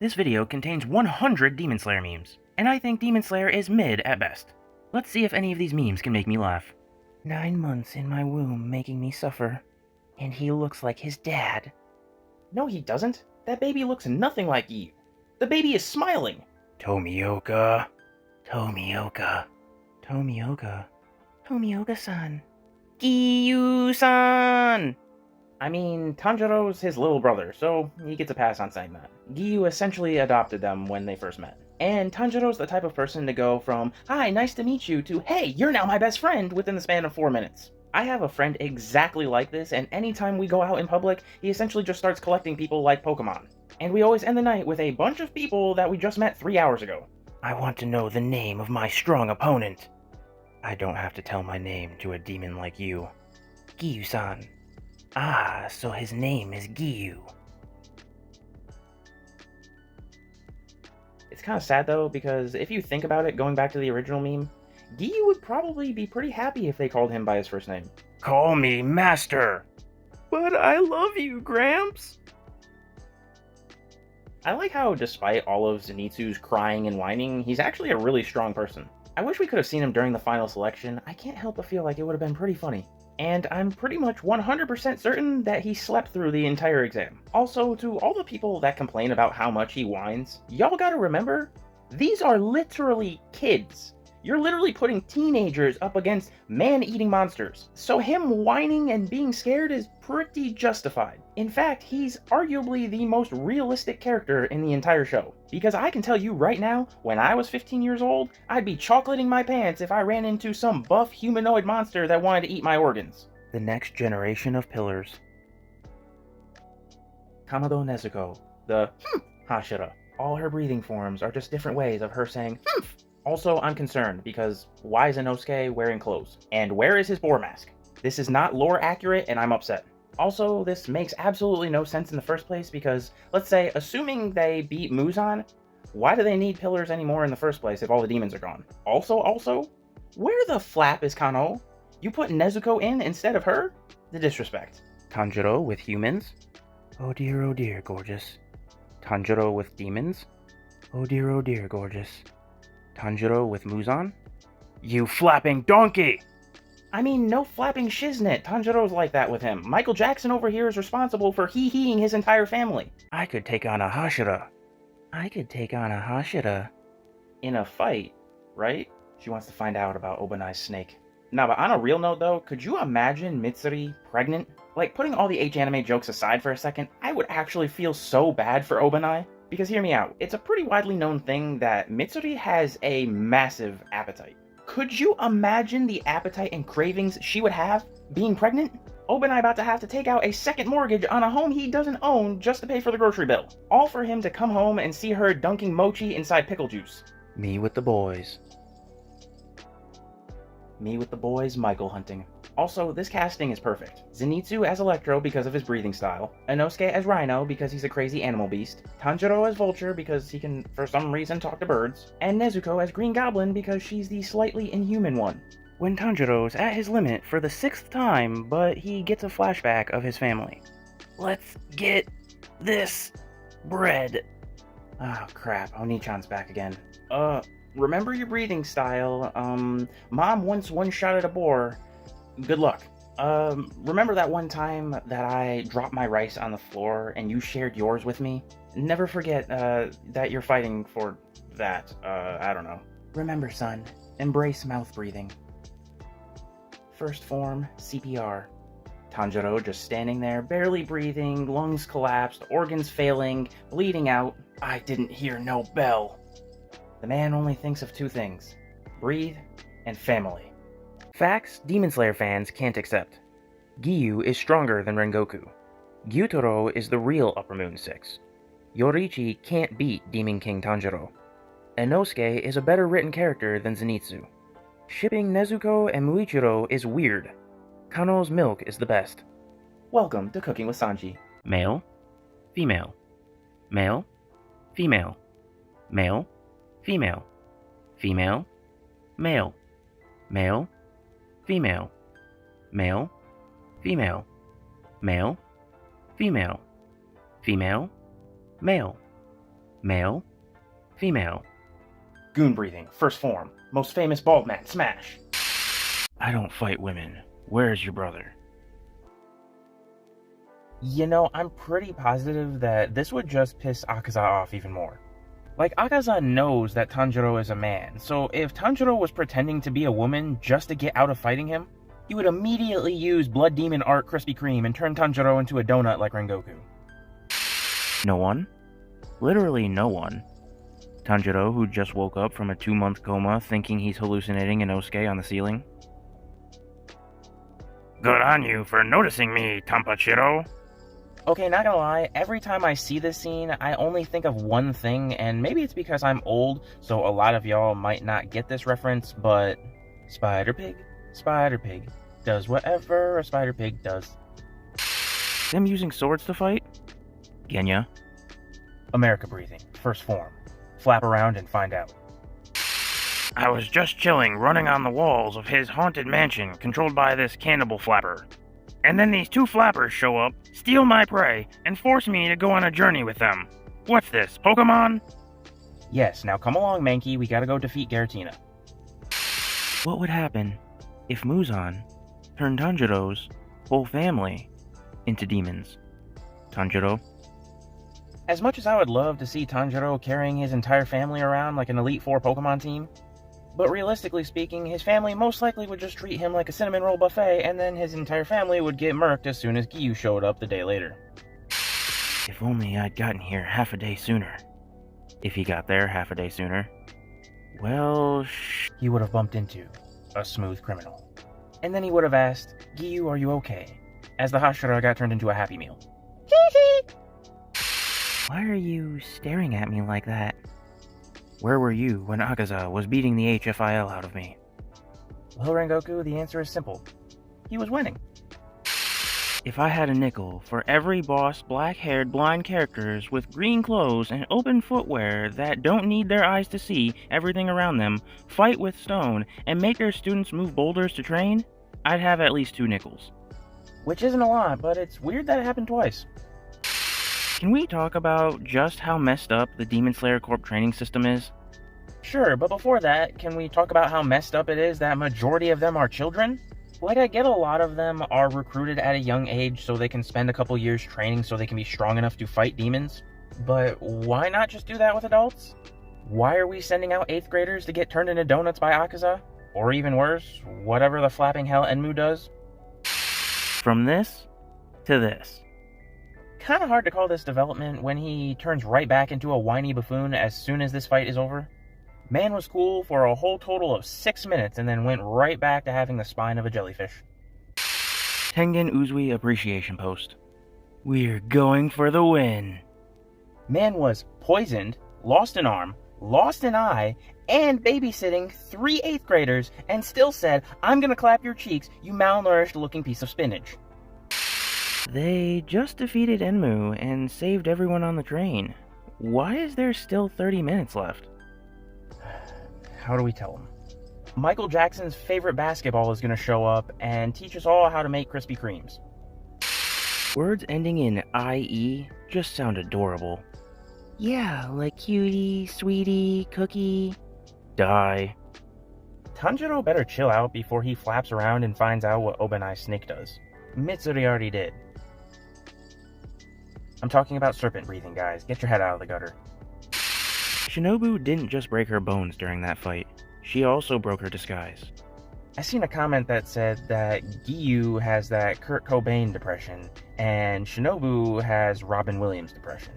This video contains 100 Demon Slayer memes, and I think Demon Slayer is mid at best. Let's see if any of these memes can make me laugh. 9 months in my womb making me suffer, and he looks like his dad. No, he doesn't. That baby looks nothing like you. The baby is smiling. Tomioka. Tomioka. Tomioka. Tomioka-san. Giyu-san! I mean, Tanjiro's his little brother, so he gets a pass on saying that. Giyu essentially adopted them when they first met. And Tanjiro's the type of person to go from, "Hi, nice to meet you," to, "Hey, you're now my best friend," within the span of 4 minutes. I have a friend exactly like this, and anytime we go out in public, he essentially just starts collecting people like Pokemon. And we always end the night with a bunch of people that we just met 3 hours ago. I want to know the name of my strong opponent. I don't have to tell my name to a demon like you. Giyu-san. Ah, so his name is Giyu. It's kind of sad though, because if you think about it, going back to the original meme, Giyu would probably be pretty happy if they called him by his first name. Call me Master! But I love you, Gramps! I like how, despite all of Zenitsu's crying and whining, he's actually a really strong person. I wish we could have seen him during the final selection. I can't help but feel like it would have been pretty funny. And I'm pretty much 100% certain that he slept through the entire exam. Also, to all the people that complain about how much he whines, y'all gotta remember, these are literally kids. You're literally putting teenagers up against man-eating monsters. So him whining and being scared is pretty justified. In fact, he's arguably the most realistic character in the entire show. Because I can tell you right now, when I was 15 years old, I'd be chocolating my pants if I ran into some buff humanoid monster that wanted to eat my organs. The next generation of pillars. Kamado Nezuko, the Hashira. All her breathing forms are just different ways of her saying "Humph." Also, I'm concerned, because why is Inosuke wearing clothes? And where is his boar mask? This is not lore accurate, and I'm upset. Also, this makes absolutely no sense in the first place, because, let's say, assuming they beat Muzan, why do they need pillars anymore in the first place if all the demons are gone? Also, where the flap is Kano? You put Nezuko in instead of her? The disrespect. Tanjiro with humans? Oh dear, gorgeous. Tanjiro with demons? Oh dear, gorgeous. Tanjiro with Muzan? You flapping donkey! I mean, no flapping shiznit. Tanjiro's like that with him. Michael Jackson over here is responsible for hee-heeing his entire family. I could take on a Hashira. In a fight, right? She wants to find out about Obanai's snake. Nah, but on a real note though, could you imagine Mitsuri pregnant? Like, putting all the H-anime jokes aside for a second, I would actually feel so bad for Obanai. Because hear me out, it's a pretty widely known thing that Mitsuri has a massive appetite. Could you imagine the appetite and cravings she would have being pregnant? Obanai about to have to take out a second mortgage on a home he doesn't own just to pay for the grocery bill. All for him to come home and see her dunking mochi inside pickle juice. Me with the boys. Me with the boys, Michael hunting. Also, this casting is perfect. Zenitsu as Electro because of his breathing style, Inosuke as Rhino because he's a crazy animal beast, Tanjiro as Vulture because he can, for some reason, talk to birds, and Nezuko as Green Goblin because she's the slightly inhuman one. When Tanjiro's at his limit for the 6th time, but he gets a flashback of his family. Let's get this bread. Oh crap, Oni-chan's back again. Remember your breathing style. Mom once one-shotted a boar. Good luck. Remember that one time that I dropped my rice on the floor and you shared yours with me? Never forget, that you're fighting for that, I don't know. Remember, son, embrace mouth breathing. First form, CPR. Tanjiro just standing there, barely breathing, lungs collapsed, organs failing, bleeding out. I didn't hear no bell. The man only thinks of 2 things: breathe and family. Facts Demon Slayer fans can't accept. Giyu is stronger than Rengoku. Gyutaro is the real Upper Moon 6. Yoriichi can't beat Demon King Tanjiro. Inosuke is a better written character than Zenitsu. Shipping Nezuko and Muichiro is weird. Kano's milk is the best. Welcome to Cooking with Sanji. Male, female, male, female, male, female, female, male, male, female, male, female, male, female, female, male, Male? Female? Goon breathing, first form. Most famous bald man, smash. I don't fight women. Where's your brother? You know, I'm pretty positive that this would just piss Akaza off even more. Like, Akaza knows that Tanjiro is a man, so if Tanjiro was pretending to be a woman just to get out of fighting him, he would immediately use Blood Demon Art Krispy Kreme and turn Tanjiro into a donut like Rengoku. No one? Literally no one. Tanjiro, who just woke up from a 2-month coma thinking he's hallucinating Inosuke on the ceiling. Good on you for noticing me, Tampachiro. Okay, not gonna lie, every time I see this scene, I only think of one thing, and maybe it's because I'm old, so a lot of y'all might not get this reference, but Spider Pig does whatever a Spider Pig does. Them using swords to fight? Genya. America breathing, first form. Flap around and find out. I was just chilling, running on the walls of his haunted mansion controlled by this cannibal flapper. And then these 2 flappers show up, steal my prey, and force me to go on a journey with them. What's this, Pokemon? Yes, now come along, Mankey, we gotta go defeat Giratina. What would happen if Muzan turned Tanjiro's whole family into demons? Tanjiro? As much as I would love to see Tanjiro carrying his entire family around like an Elite Four Pokemon team, but realistically speaking, his family most likely would just treat him like a cinnamon roll buffet, and then his entire family would get murked as soon as Giyu showed up the day later. If only I'd gotten here half a day sooner. If he got there half a day sooner, well, he would have bumped into a smooth criminal. And then he would have asked, Giyu, are you okay? As the Hashira got turned into a Happy Meal. Why are you staring at me like that? Where were you when Akaza was beating the HFIL out of me? Well, Rengoku, the answer is simple. He was winning. If I had a nickel for every boss black-haired blind characters with green clothes and open footwear that don't need their eyes to see everything around them, fight with stone, and make their students move boulders to train, I'd have at least 2 nickels. Which isn't a lot, but it's weird that it happened twice. Can we talk about just how messed up the Demon Slayer Corp training system is? Sure, but before that, can we talk about how messed up it is that majority of them are children? Like, I get a lot of them are recruited at a young age so they can spend a couple years training so they can be strong enough to fight demons. But why not just do that with adults? Why are we sending out 8th graders to get turned into donuts by Akaza? Or even worse, whatever the flapping hell Enmu does? From this to this. Kinda hard to call this development when he turns right back into a whiny buffoon as soon as this fight is over. Man was cool for a whole total of 6 minutes and then went right back to having the spine of a jellyfish. Tengen Uzui Appreciation Post. We're going for the win. Man was poisoned, lost an arm, lost an eye, and babysitting 3 8th graders and still said, I'm gonna clap your cheeks, you malnourished looking piece of spinach. They just defeated Enmu and saved everyone on the train. Why is there still 30 minutes left? How do we tell them? Michael Jackson's favorite basketball is going to show up and teach us all how to make Krispy Kremes. Words ending in IE just sound adorable. Yeah, like cutie, sweetie, cookie. Die. Tanjiro better chill out before he flaps around and finds out what Obanai Snake does. Mitsuri already did. I'm talking about serpent breathing, guys. Get your head out of the gutter. Shinobu didn't just break her bones during that fight. She also broke her disguise. I seen a comment that said that Giyu has that Kurt Cobain depression, and Shinobu has Robin Williams depression.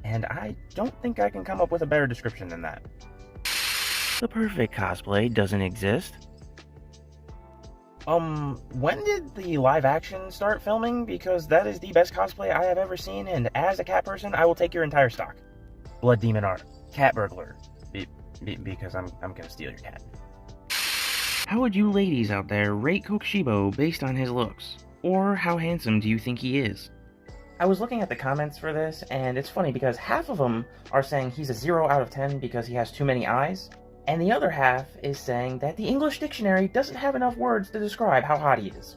And I don't think I can come up with a better description than that. The perfect cosplay doesn't exist. When did the live action start filming? Because that is the best cosplay I have ever seen, and as a cat person, I will take your entire stock. Blood Demon Art. Cat Burglar. Because I'm gonna steal your cat. How would you ladies out there rate Kokushibo based on his looks? Or how handsome do you think he is? I was looking at the comments for this, and it's funny because half of them are saying he's a 0 out of 10 because he has too many eyes, and the other half is saying that the English dictionary doesn't have enough words to describe how hot he is.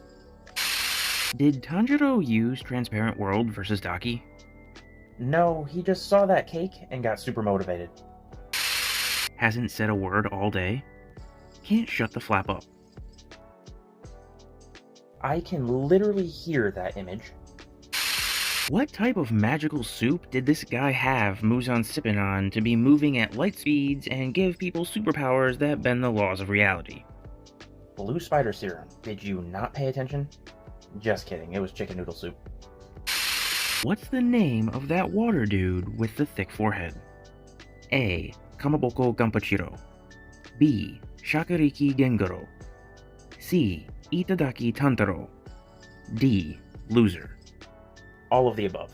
Did Tanjiro use Transparent World versus Daki? No, he just saw that cake and got super motivated. Hasn't said a word all day? Can't shut the flap up. I can literally hear that image. What type of magical soup did this guy have Muzan sipping on to be moving at light speeds and give people superpowers that bend the laws of reality? Blue spider serum. Did you not pay attention? Just kidding, it was chicken noodle soup. What's the name of that water dude with the thick forehead? A. Kamaboko Gampachiro. B. Shakariki Gengaro. C. Itadaki Tantaro. D. Loser. All of the above.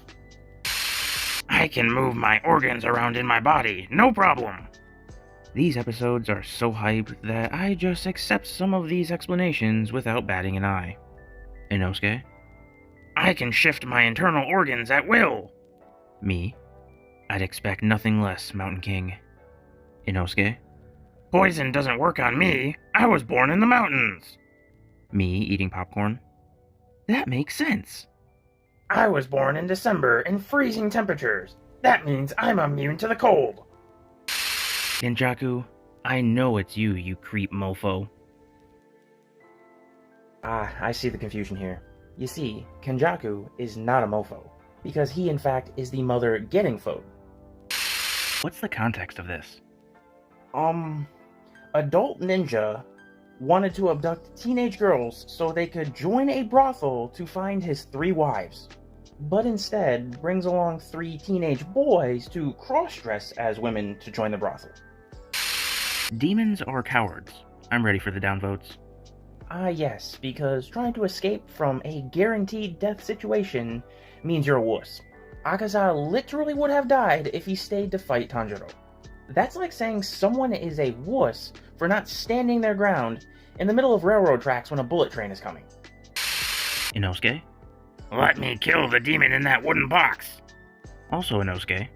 I can move my organs around in my body, no problem. These episodes are so hyped that I just accept some of these explanations without batting an eye. Inosuke? I can shift my internal organs at will. Me? I'd expect nothing less, Mountain King. Inosuke? Poison doesn't work on me. I was born in the mountains. Me eating popcorn? That makes sense. I was born in December in freezing temperatures. That means I'm immune to the cold. Kenjaku, I know it's you, you creep mofo. Ah, I see the confusion here. You see, Kenjaku is not a mofo, because he in fact is the mother getting foed. What's the context of this? Adult ninja wanted to abduct teenage girls so they could join a brothel to find his 3 wives, but instead brings along 3 teenage boys to cross-dress as women to join the brothel. Demons are cowards. I'm ready for the downvotes. Ah yes, because trying to escape from a guaranteed death situation means you're a wuss. Akaza literally would have died if he stayed to fight Tanjiro. That's like saying someone is a wuss for not standing their ground in the middle of railroad tracks when a bullet train is coming. Inosuke? Let me kill the demon in that wooden box! Also Inosuke.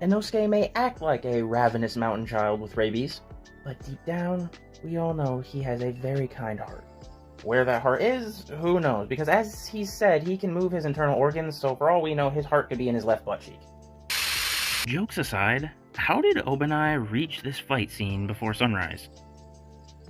Inosuke may act like a ravenous mountain child with rabies, but deep down, we all know he has a very kind heart. Where that heart is, who knows, because as he said, he can move his internal organs, so for all we know, his heart could be in his left butt cheek. Jokes aside, how did Obanai reach this fight scene before sunrise?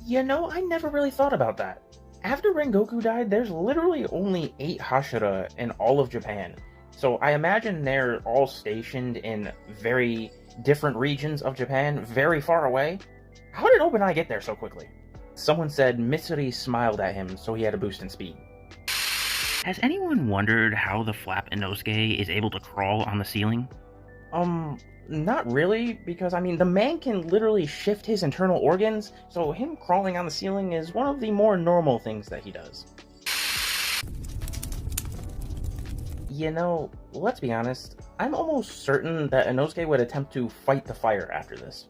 You know, I never really thought about that. After Rengoku died, there's literally only 8 Hashira in all of Japan. So I imagine they're all stationed in very different regions of Japan, very far away. How did Obanai get there so quickly? Someone said Mitsuri smiled at him, so he had a boost in speed. Has anyone wondered how the Flap Inosuke is able to crawl on the ceiling? Not really, because I mean, the man can literally shift his internal organs, so him crawling on the ceiling is one of the more normal things that he does. You know, let's be honest, I'm almost certain that Inosuke would attempt to fight the fire after this.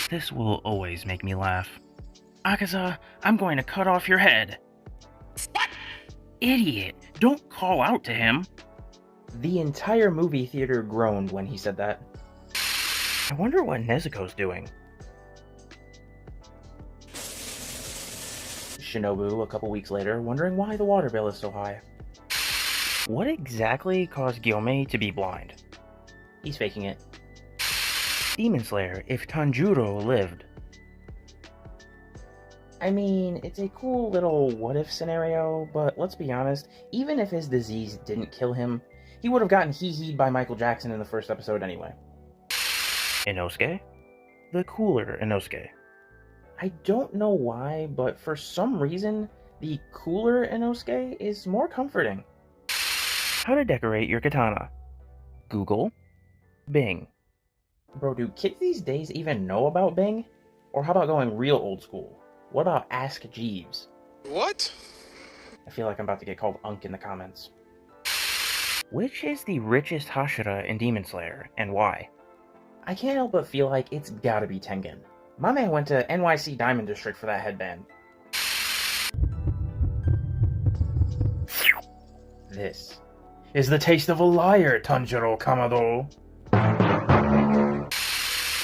This will always make me laugh. Akaza, I'm going to cut off your head. What? Idiot! Don't call out to him! The entire movie theater groaned when he said that. I wonder what Nezuko's doing. Shinobu, a couple weeks later, wondering why the water bill is so high. What exactly caused Gyomei to be blind? He's faking it. Demon Slayer, if Tanjiro lived. I mean, it's a cool little what-if scenario, but let's be honest, even if his disease didn't kill him, he would have gotten hee-heed by Michael Jackson in the first episode anyway. Inosuke? The cooler Inosuke. I don't know why, but for some reason, the cooler Inosuke is more comforting. How to decorate your katana. Google. Bing. Bro, do kids these days even know about Bing? Or how about going real old school? What about Ask Jeeves? What? I feel like I'm about to get called Unk in the comments. Which is the richest Hashira in Demon Slayer, and why? I can't help but feel like it's gotta be Tengen. My man went to NYC Diamond District for that headband. This is the taste of a liar, Tanjiro Kamado.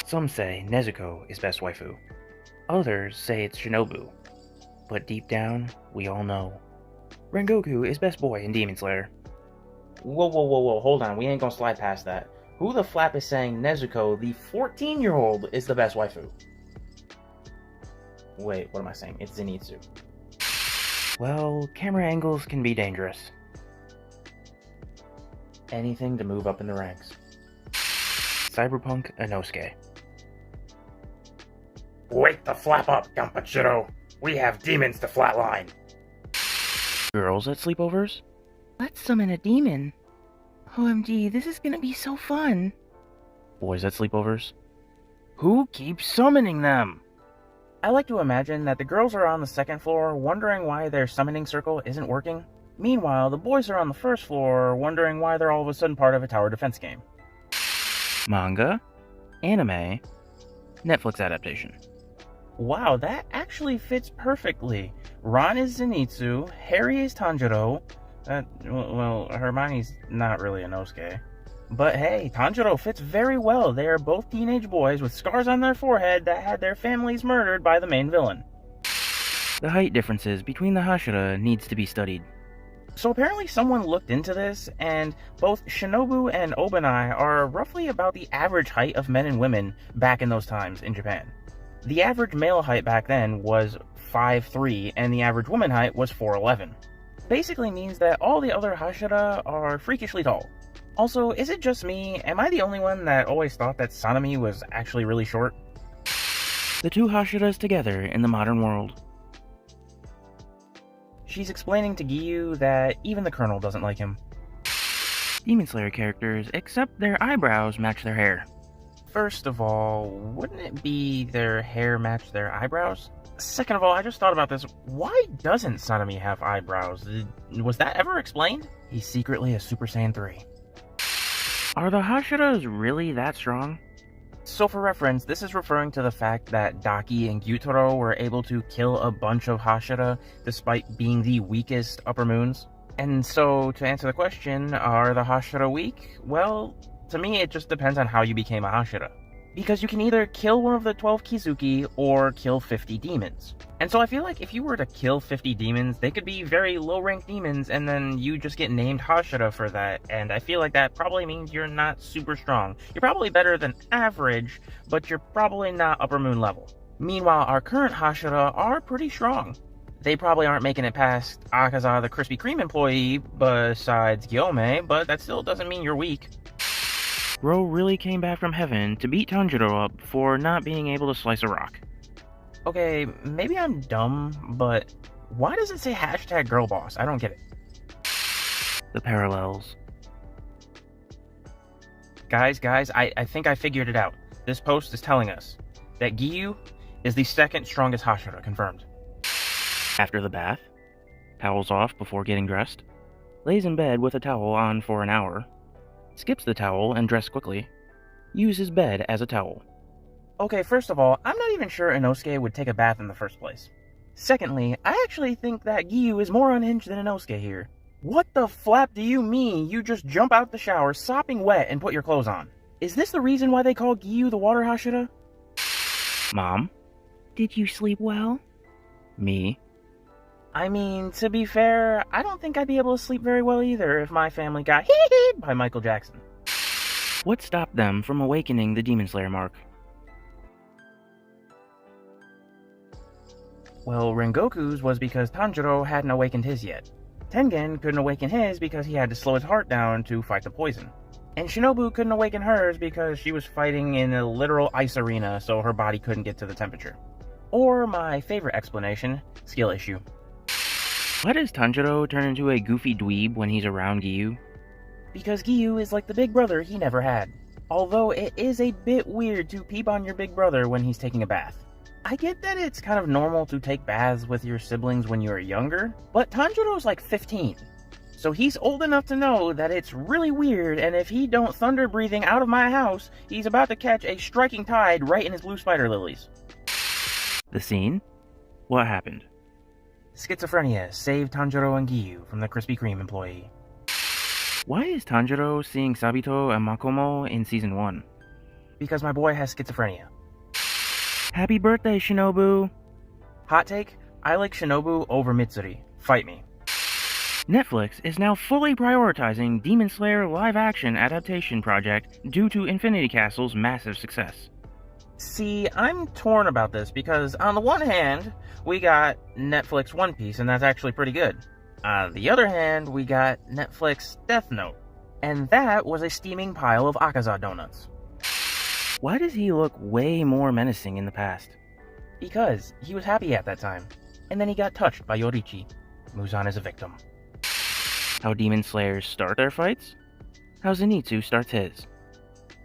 Some say Nezuko is best waifu. Others say it's Shinobu. But deep down, we all know. Rengoku is best boy in Demon Slayer. Whoa, hold on, we ain't gonna slide past that. Who the flap is saying Nezuko, the 14-year-old, is the best waifu? Wait, what am I saying? It's Zenitsu. Well, camera angles can be dangerous. Anything to move up in the ranks. Cyberpunk Inosuke. Wake the flap up, Gampachiro! We have demons to flatline! Girls at sleepovers? Let's summon a demon. OMG, this is gonna be so fun. Boys at sleepovers? Who keeps summoning them? I like to imagine that the girls are on the second floor wondering why their summoning circle isn't working. Meanwhile, the boys are on the first floor wondering why they're all of a sudden part of a tower defense game. Manga? Anime? Netflix adaptation. Wow, that actually fits perfectly. Ron is Zenitsu, Harry is Tanjiro. Well, Hermione's not really Inosuke. But hey, Tanjiro fits very well. They are both teenage boys with scars on their forehead that had their families murdered by the main villain. The height differences between the Hashira needs to be studied. So apparently someone looked into this, and both Shinobu and Obanai are roughly about the average height of men and women back in those times in Japan. The average male height back then was 5'3", and the average woman height was 4'11". Basically means that all the other Hashira are freakishly tall. Also, is it just me? Am I the only one that always thought that Sanemi was actually really short? The two Hashiras together in the modern world. She's explaining to Giyu that even the Colonel doesn't like him. Demon Slayer characters, except their eyebrows match their hair. First of all, wouldn't it be their hair match their eyebrows? Second of all, I just thought about this. Why doesn't Sanemi have eyebrows? Was that ever explained? He's secretly a Super Saiyan 3. Are the Hashiras really that strong? So for reference, this is referring to the fact that Daki and Gyutaro were able to kill a bunch of Hashira despite being the weakest upper moons. And so, to answer the question, are the Hashira weak? Well, to me it just depends on how you became a Hashira. Because you can either kill one of the 12 Kizuki or kill 50 demons. And so I feel like if you were to kill 50 demons, they could be very low-ranked demons, and then you just get named Hashira for that, and I feel like that probably means you're not super strong. You're probably better than average, but you're probably not upper moon level. Meanwhile, our current Hashira are pretty strong. They probably aren't making it past Akaza the Krispy Kreme employee, besides Gyome, but that still doesn't mean you're weak. Ro really came back from heaven to beat Tanjiro up for not being able to slice a rock. Okay, maybe I'm dumb, but why does it say hashtag girlboss? I don't get it. The parallels. Guys, I think I figured it out. This post is telling us that Giyu is the second strongest Hashira, confirmed. After the bath, towels off before getting dressed, lays in bed with a towel on for an hour, skips the towel and dress quickly, uses bed as a towel. Okay, first of all, I'm not even sure Inosuke would take a bath in the first place. Secondly, I actually think that Giyu is more unhinged than Inosuke here. What the flap do you mean you just jump out the shower sopping wet and put your clothes on? Is this the reason why they call Giyu the water Hashira? Mom? Did you sleep well? Me? I mean, to be fair, I don't think I'd be able to sleep very well either if my family got hee-hee by Michael Jackson. What stopped them from awakening the Demon Slayer mark? Well, Rengoku's was because Tanjiro hadn't awakened his yet. Tengen couldn't awaken his because he had to slow his heart down to fight the poison. And Shinobu couldn't awaken hers because she was fighting in a literal ice arena, so her body couldn't get to the temperature. Or my favorite explanation, skill issue. Why does Tanjiro turn into a goofy dweeb when he's around Giyu? Because Giyu is like the big brother he never had. Although it is a bit weird to peep on your big brother when he's taking a bath. I get that it's kind of normal to take baths with your siblings when you're younger, but Tanjiro's like 15. So he's old enough to know that it's really weird, and if he don't thunder breathing out of my house, he's about to catch a striking tide right in his blue spider lilies. The scene? What happened? Schizophrenia saved Tanjiro and Giyu from the Krispy Kreme employee. Why is Tanjiro seeing Sabito and Makomo in Season 1? Because my boy has schizophrenia. Happy birthday, Shinobu! Hot take, I like Shinobu over Mitsuri. Fight me. Netflix is now fully prioritizing Demon Slayer live-action adaptation project due to Infinity Castle's massive success. See, I'm torn about this because on the one hand, we got Netflix One Piece, and that's actually pretty good. On the other hand, we got Netflix Death Note, and that was a steaming pile of Akaza donuts. Why does he look way more menacing in the past? Because he was happy at that time, and then he got touched by Yorichi. Muzan is a victim. How Demon Slayers start their fights? How Zenitsu starts his.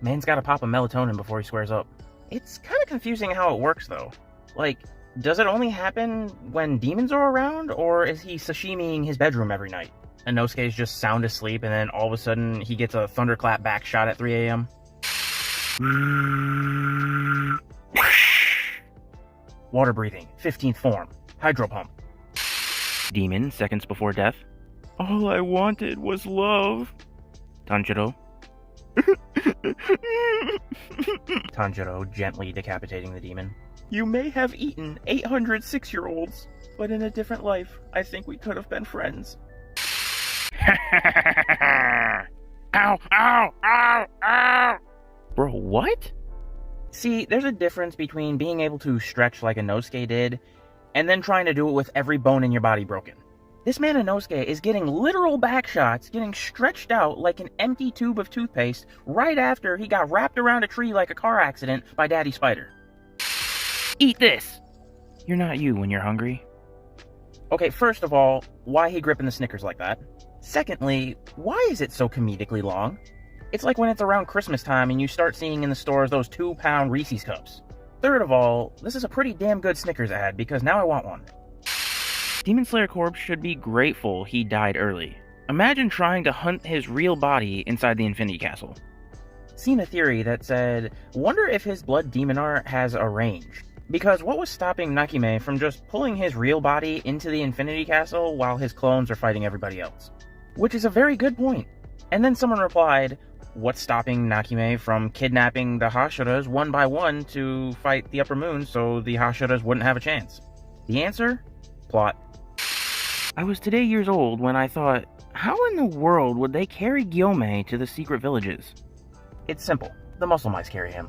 Man's gotta pop a melatonin before he squares up. It's kinda confusing how it works though. Like, does it only happen when demons are around, or is he sashimiing his bedroom every night? Inosuke's just sound asleep, and then all of a sudden he gets a thunderclap back shot at 3 a.m.? Water breathing, 15th form, hydro pump. Demon, seconds before death. All I wanted was love. Tanjiro. Tanjiro gently decapitating the demon. You may have eaten 800 6-year-olds, but in a different life, I think we could have been friends. Ow, ow, ow, ow! Bro, what? See, there's a difference between being able to stretch like Inosuke did, and then trying to do it with every bone in your body broken. This man Inosuke is getting literal back shots, getting stretched out like an empty tube of toothpaste right after he got wrapped around a tree like a car accident by Daddy Spider. Eat this! You're not you when you're hungry. Okay, first of all, why he gripping the Snickers like that? Secondly, why is it so comedically long? It's like when it's around Christmas time and you start seeing in the stores those 2-pound Reese's cups. Third of all, this is a pretty damn good Snickers ad because now I want one. Demon Slayer Corp should be grateful he died early. Imagine trying to hunt his real body inside the Infinity Castle. Seen a theory that said, wonder if his blood demon art has a range. Because what was stopping Nakime from just pulling his real body into the Infinity Castle while his clones are fighting everybody else? Which is a very good point. And then someone replied, what's stopping Nakime from kidnapping the Hashiras one by one to fight the Upper Moon so the Hashiras wouldn't have a chance? The answer? Plot. I was today years old when I thought, how in the world would they carry Gyome to the secret villages? It's simple. The muscle mice carry him.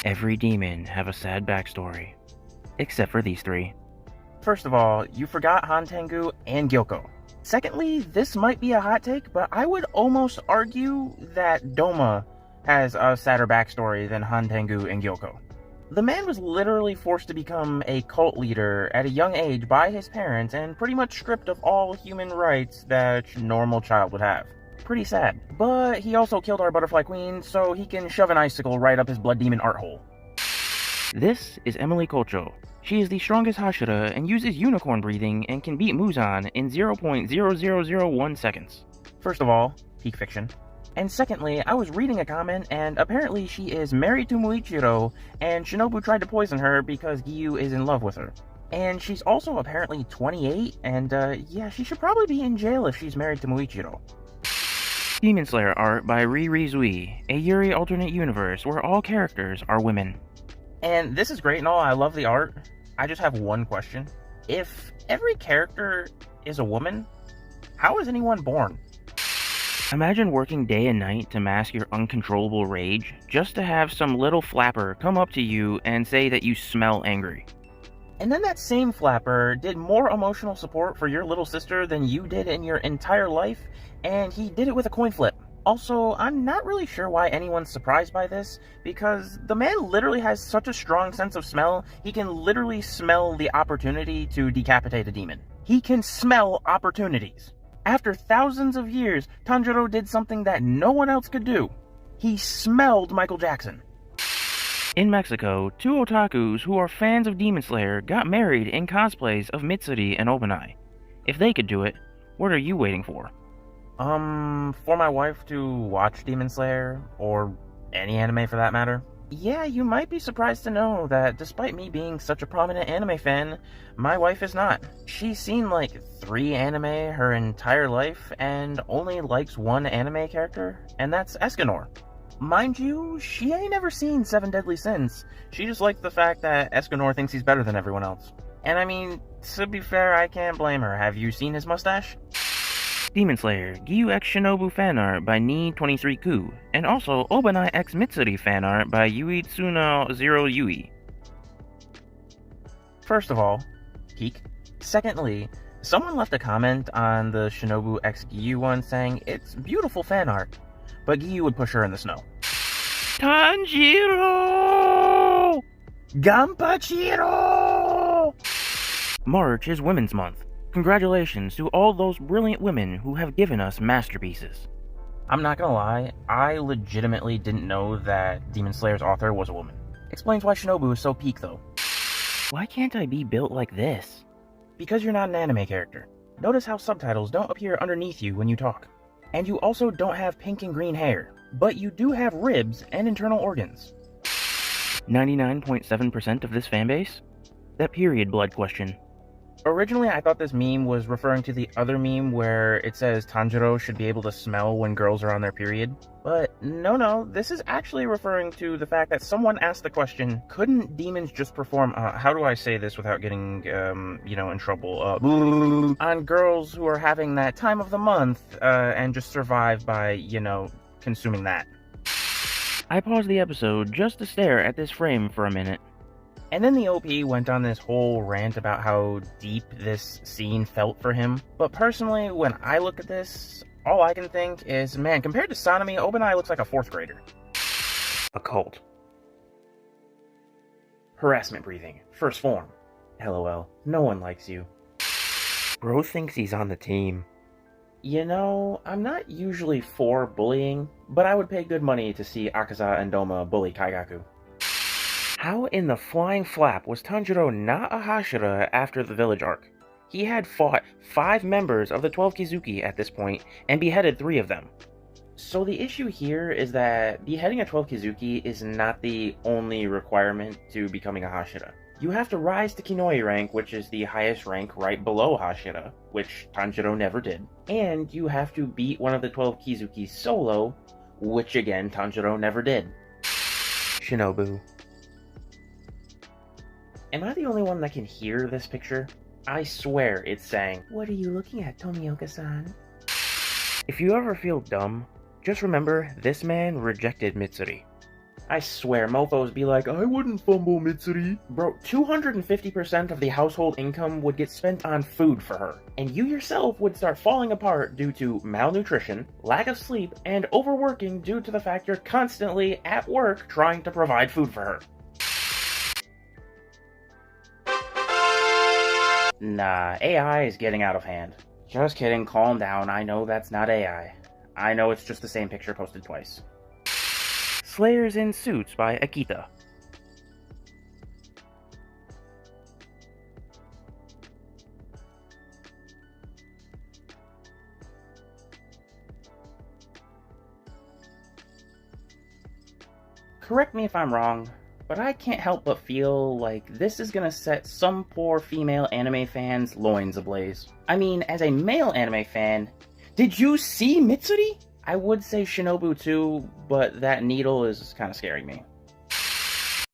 Every demon have a sad backstory. Except for these three. First of all, you forgot Han Tengu and Gyoko. Secondly, this might be a hot take, but I would almost argue that Doma has a sadder backstory than Han Tengu and Gyoko. The man was literally forced to become a cult leader at a young age by his parents and pretty much stripped of all human rights that a normal child would have. Pretty sad. But he also killed our Butterfly Queen, so he can shove an icicle right up his blood demon art hole. This is Emily Kocho. She is the strongest Hashira and uses unicorn breathing and can beat Muzan in 0.0001 seconds. First of all, peak fiction. And secondly, I was reading a comment, and apparently she is married to Muichiro, and Shinobu tried to poison her because Giyu is in love with her. And she's also apparently 28, and yeah, she should probably be in jail if she's married to Muichiro. Demon Slayer art by Riri Zui, a Yuri alternate universe where all characters are women. And this is great and all, I love the art. I just have one question. If every character is a woman, how is anyone born? Imagine working day and night to mask your uncontrollable rage, just to have some little flapper come up to you and say that you smell angry. And then that same flapper did more emotional support for your little sister than you did in your entire life, and he did it with a coin flip. Also, I'm not really sure why anyone's surprised by this, because the man literally has such a strong sense of smell, he can literally smell the opportunity to decapitate a demon. He can smell opportunities. After thousands of years, Tanjiro did something that no one else could do. He smelled Michael Jackson. In Mexico, two otakus who are fans of Demon Slayer got married in cosplays of Mitsuri and Obanai. If they could do it, what are you waiting for? For my wife to watch Demon Slayer, or any anime for that matter? Yeah, you might be surprised to know that despite me being such a prominent anime fan, my wife is not. She's seen like 3 anime her entire life, and only likes one anime character, and that's Escanor. Mind you, she ain't never seen 7 Deadly Sins. She just liked the fact that Escanor thinks he's better than everyone else. And I mean, to be fair, I can't blame her. Have you seen his mustache? Demon Slayer, Giyu X Shinobu fan art by Ni23ku, and also Obanai X Mitsuri fan art by Yui Tsuno 0 Yui. First of all, geek. Secondly, someone left a comment on the Shinobu X Giyu one saying it's beautiful fan art, but Giyu would push her in the snow. Tanjiro! Ganpachiro! March is Women's Month. Congratulations to all those brilliant women who have given us masterpieces. I'm not gonna lie, I legitimately didn't know that Demon Slayer's author was a woman. Explains why Shinobu is so peak though. Why can't I be built like this? Because you're not an anime character. Notice how subtitles don't appear underneath you when you talk. And you also don't have pink and green hair, but you do have ribs and internal organs. 99.7% of this fanbase? That period blood question. Originally, I thought this meme was referring to the other meme where it says Tanjiro should be able to smell when girls are on their period. But no, this is actually referring to the fact that someone asked the question, couldn't demons just perform, how do I say this without getting, in trouble, on girls who are having that time of the month, and just survive by, consuming that. I paused the episode just to stare at this frame for a minute. And then the OP went on this whole rant about how deep this scene felt for him. But personally, when I look at this, all I can think is, man, compared to Sanemi, Obanai looks like a 4th grader. A cult. Harassment breathing. First form. LOL. No one likes you. Bro thinks he's on the team. I'm not usually for bullying, but I would pay good money to see Akaza and Doma bully Kaigaku. How in the flying flap was Tanjiro not a Hashira after the village arc? He had fought 5 members of the 12 Kizuki at this point, and beheaded 3 of them. So the issue here is that beheading a 12 Kizuki is not the only requirement to becoming a Hashira. You have to rise to Kinoi rank, which is the highest rank right below Hashira, which Tanjiro never did. And you have to beat one of the 12 Kizuki solo, which again Tanjiro never did. Shinobu. Am I the only one that can hear this picture? I swear it's saying, "What are you looking at, Tomioka-san?" If you ever feel dumb, just remember this man rejected Mitsuri. I swear mofos be like, "I wouldn't fumble Mitsuri." Bro, 250% of the household income would get spent on food for her. And you yourself would start falling apart due to malnutrition, lack of sleep, and overworking due to the fact you're constantly at work trying to provide food for her. Nah, AI is getting out of hand. Just kidding, calm down, I know that's not AI. I know it's just the same picture posted twice. Slayers in Suits by Akita. Correct me if I'm wrong, but I can't help but feel like this is gonna set some poor female anime fans' loins ablaze. I mean, as a male anime fan, did you see Mitsuri? I would say Shinobu too, but that needle is kind of scaring me.